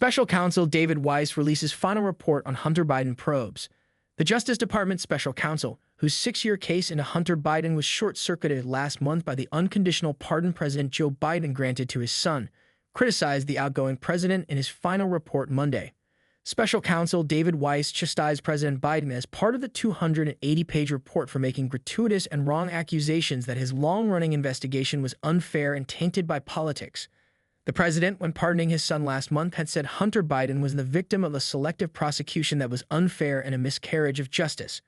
Special counsel David Weiss releases final report on Hunter Biden probes. The Justice Department's special counsel, whose 6-year case into Hunter Biden was short-circuited last month by the unconditional pardon President Joe Biden granted to his son, criticized the outgoing president in his final report Monday. Special counsel David Weiss chastised President Biden as part of the 280-page report for making gratuitous and wrong accusations that his long-running investigation was unfair and tainted by politics. The president, when pardoning his son last month, had said Hunter Biden was the victim of a selective prosecution that was unfair and a miscarriage of justice.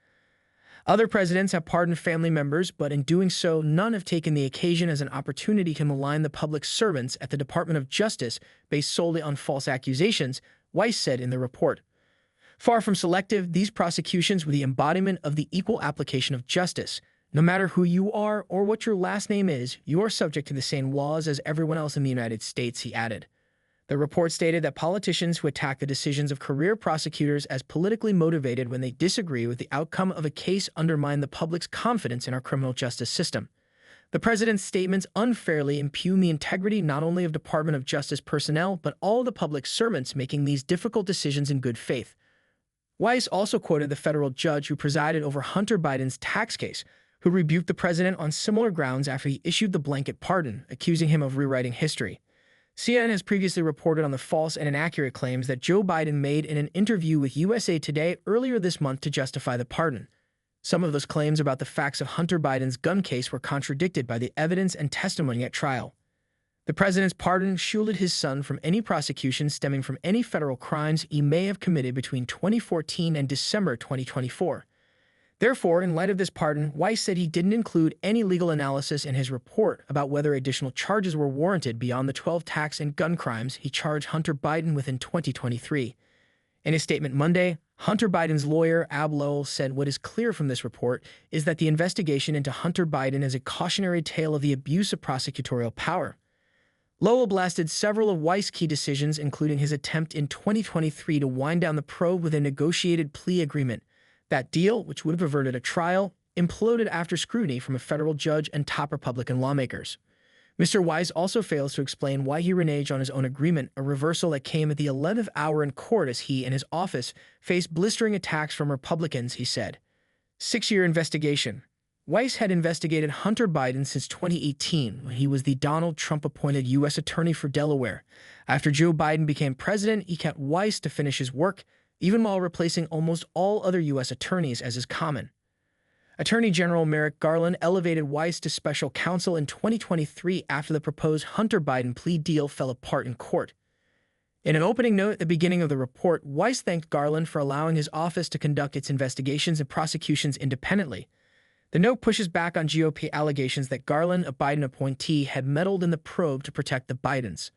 Other presidents have pardoned family members, but in doing so, none have taken the occasion as an opportunity to malign the public servants at the Department of Justice based solely on false accusations, Weiss said in the report. Far from selective, these prosecutions were the embodiment of the equal application of justice. No matter who you are or what your last name is, you are subject to the same laws as everyone else in the United States, he added. The report stated that politicians who attack the decisions of career prosecutors as politically motivated when they disagree with the outcome of a case undermine the public's confidence in our criminal justice system. The president's statements unfairly impugn the integrity not only of Department of Justice personnel, but all the public servants making these difficult decisions in good faith. Weiss also quoted the federal judge who presided over Hunter Biden's tax case, who rebuked the president on similar grounds after he issued the blanket pardon, accusing him of rewriting history. CNN has previously reported on the false and inaccurate claims that Joe Biden made in an interview with USA Today earlier this month to justify the pardon. Some of those claims about the facts of Hunter Biden's gun case were contradicted by the evidence and testimony at trial. The president's pardon shielded his son from any prosecution stemming from any federal crimes he may have committed between 2014 and December 2024. Therefore, in light of this pardon, Weiss said he didn't include any legal analysis in his report about whether additional charges were warranted beyond the 12 tax and gun crimes he charged Hunter Biden with in 2023. In his statement Monday, Hunter Biden's lawyer, Ab Lowell, said what is clear from this report is that the investigation into Hunter Biden is a cautionary tale of the abuse of prosecutorial power. Lowell blasted several of Weiss' key decisions, including his attempt in 2023 to wind down the probe with a negotiated plea agreement. That deal, which would have averted a trial, imploded after scrutiny from a federal judge and top Republican lawmakers. Mr. Weiss also fails to explain why he reneged on his own agreement, a reversal that came at the 11th hour in court as he and his office faced blistering attacks from Republicans, he said. 6-year investigation. Weiss had investigated Hunter Biden since 2018, when he was the Donald Trump-appointed U.S. Attorney for Delaware. After Joe Biden became president, he kept Weiss to finish his work, even while replacing almost all other U.S. attorneys, as is common. Attorney General Merrick Garland elevated Weiss to special counsel in 2023 after the proposed Hunter Biden plea deal fell apart in court. In an opening note at the beginning of the report, Weiss thanked Garland for allowing his office to conduct its investigations and prosecutions independently. The note pushes back on GOP allegations that Garland, a Biden appointee, had meddled in the probe to protect the Bidens.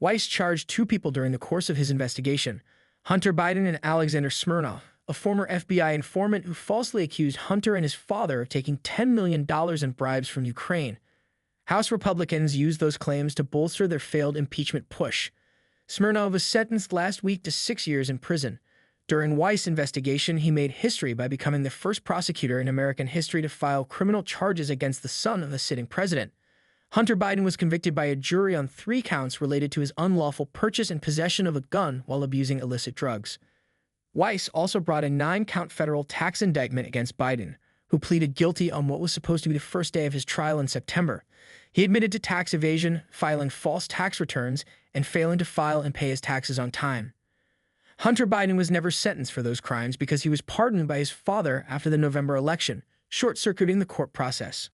Weiss charged 2 people during the course of his investigation: Hunter Biden and Alexander Smirnov, a former FBI informant who falsely accused Hunter and his father of taking $10 million in bribes from Ukraine. House Republicans used those claims to bolster their failed impeachment push. Smirnov was sentenced last week to 6 years in prison. During Weiss' investigation, he made history by becoming the first prosecutor in American history to file criminal charges against the son of the sitting president. Hunter Biden was convicted by a jury on 3 counts related to his unlawful purchase and possession of a gun while abusing illicit drugs. Weiss also brought a 9-count federal tax indictment against Biden, who pleaded guilty on what was supposed to be the first day of his trial in September. He admitted to tax evasion, filing false tax returns, and failing to file and pay his taxes on time. Hunter Biden was never sentenced for those crimes because he was pardoned by his father after the November election, short-circuiting the court process.